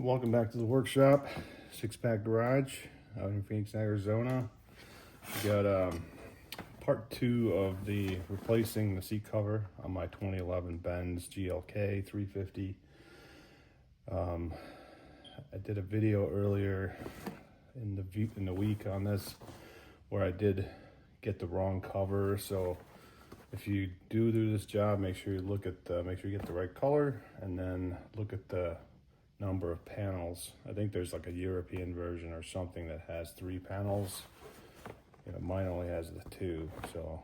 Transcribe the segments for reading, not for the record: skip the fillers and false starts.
Welcome back to the workshop. Six Pack Garage out in Phoenix, Arizona. We got part two of the replacing the seat cover on my 2011 Benz GLK350. I did a video earlier in the week on this where I did get the wrong cover. So if you do this job, make sure you look at make sure you get the right color, and then look at the number of panels. I think there's like a European version or something that has 3 panels. You know, mine only has the 2. So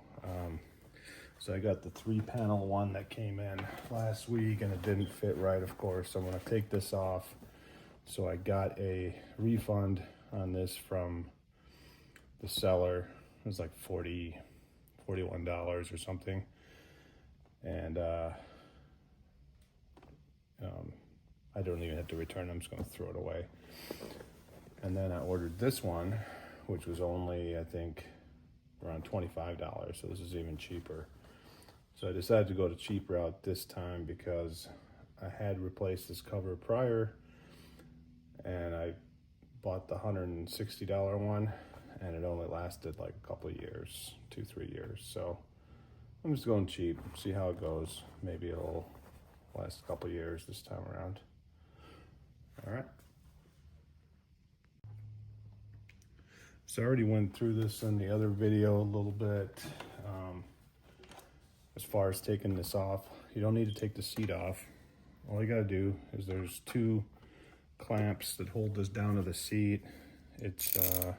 I got the 3-panel one that came in last week, and it didn't fit right, of course. So I'm gonna take this off. So I got a refund on this from the seller. It was like $41 or something, and I don't even have to return it. I'm just going to throw it away. And then I ordered this one, which was only, I think, around $25. So this is even cheaper. So I decided to go the cheap route this time because I had replaced this cover prior, and I bought the $160 one, and it only lasted like a couple of years, 2-3 years. So I'm just going cheap, see how it goes. Maybe it'll last a couple of years this time around. All right. So I already went through this in the other video a little bit. As far as taking this off, you don't need to take the seat off. All you gotta do is there's 2 clamps that hold this down to the seat. It's I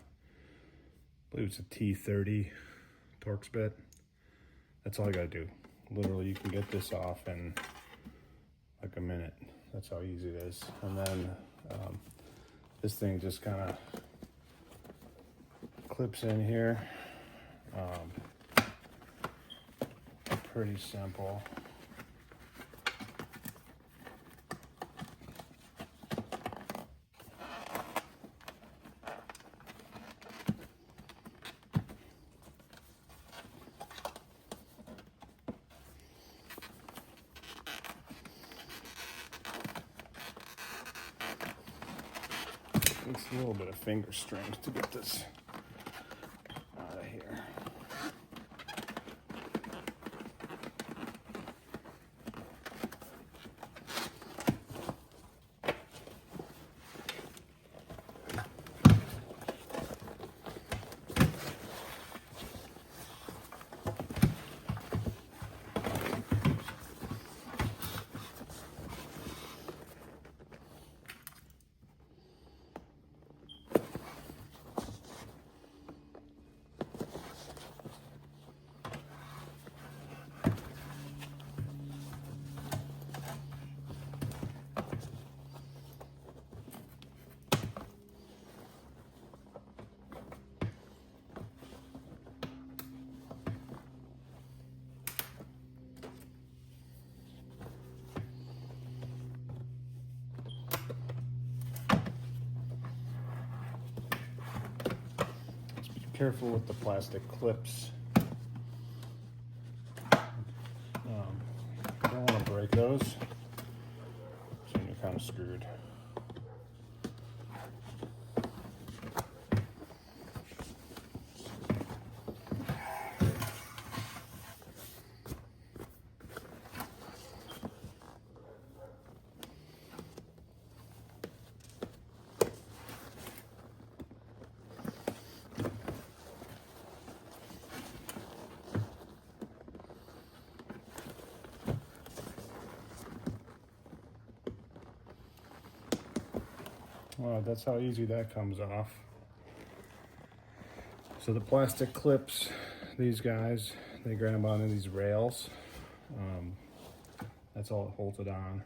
believe it's a T30 Torx bit. That's all you gotta do. Literally, you can get this off in like a minute. That's how easy it is. And then this thing just kind of clips in here. Pretty simple. It's a little bit of finger strength to get this out of here. Careful with the plastic clips. You don't want to break those, so you're kind of screwed. Wow, that's how easy that comes off. So the plastic clips, these guys, they grab onto these rails. That's all it holds it on.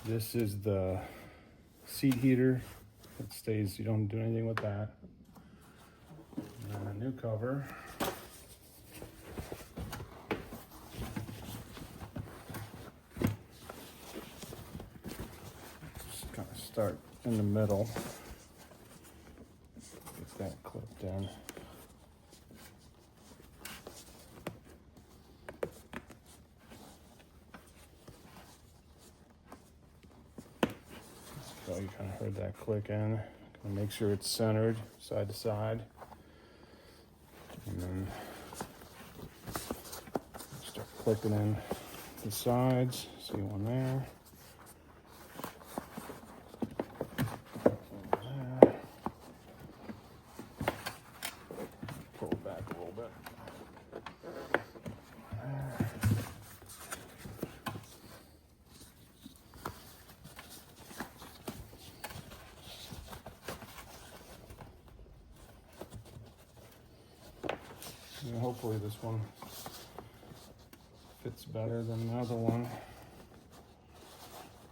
This is the seat heater. It stays, you don't do anything with that. And then a new cover. Start in the middle, get that clipped in. kind of heard that click in. Gonna make sure it's centered side to side. And then start clicking in the sides. See one there. Pull it back a little bit. And hopefully this one fits better than the other one.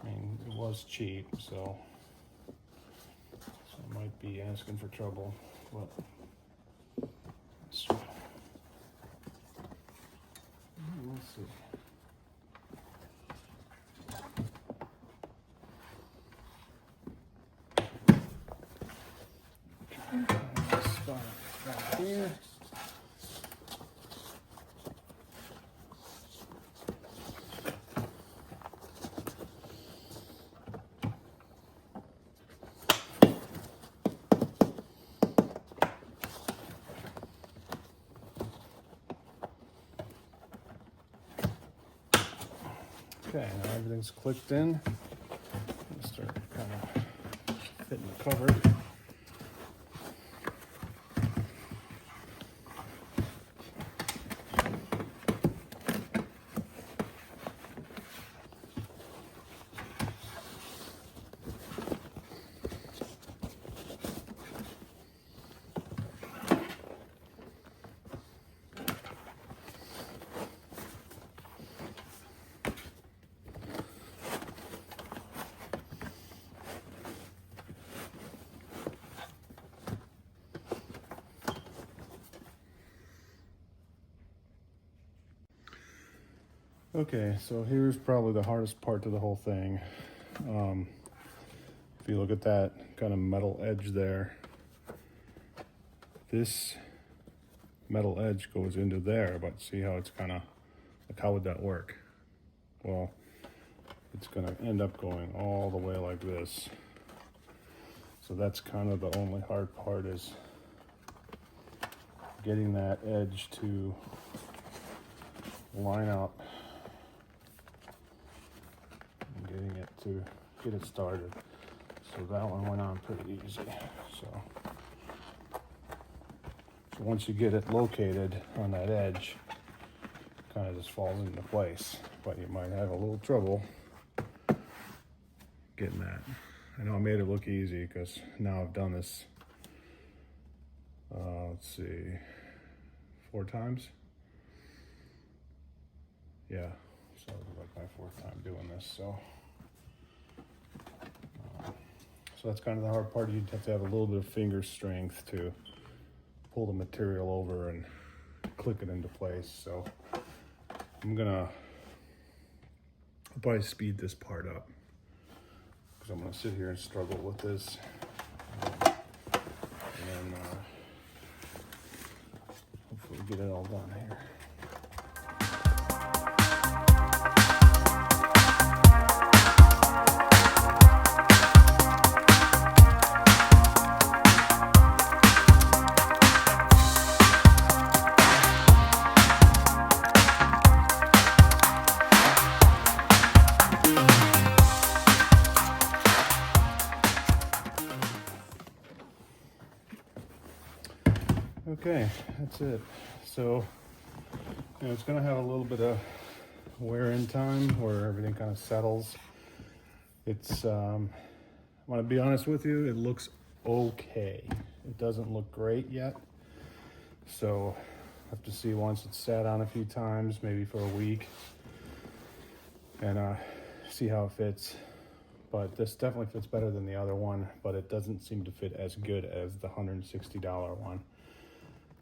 I mean, it was cheap, so it might be asking for trouble, but let's see. Spot right here. Okay, now everything's clicked in. Let's start kind of fitting the cover. Okay, so here's probably the hardest part to the whole thing. If you look at that kind of metal edge there, this metal edge goes into there, but see how it's kind of, like, how would that work? Well, it's going to end up going all the way like this. So that's kind of the only hard part, is getting that edge to line up. Getting it to get it started. So that one went on pretty easy. So once you get it located on that edge, it kind of just falls into place. But you might have a little trouble getting that. I know I made it look easy because now I've done this, let's see, 4 times. Yeah, so it was like my 4th time doing this. So that's kind of the hard part. You'd have to have a little bit of finger strength to pull the material over and click it into place. So I'll probably speed this part up, because I'm gonna sit here and struggle with this. And then hopefully get it all done here. Okay, that's it. So, it's going to have a little bit of wear in time where everything kind of settles. It's, I want to be honest with you, it looks okay. It doesn't look great yet. So, I have to see once it's sat on a few times, maybe for a week, and see how it fits. But this definitely fits better than the other one, but it doesn't seem to fit as good as the $160 one.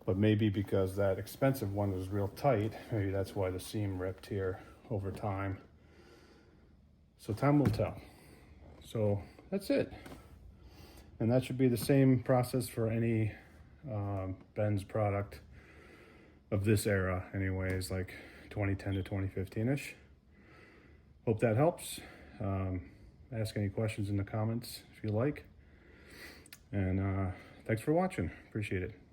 But maybe because that expensive one was real tight, maybe that's why the seam ripped here over time. So time will tell. So that's it. And that should be the same process for any Benz product of this era anyways, like 2010 to 2015-ish. Hope that helps. ask any questions in the comments if you like. And thanks for watching. Appreciate it.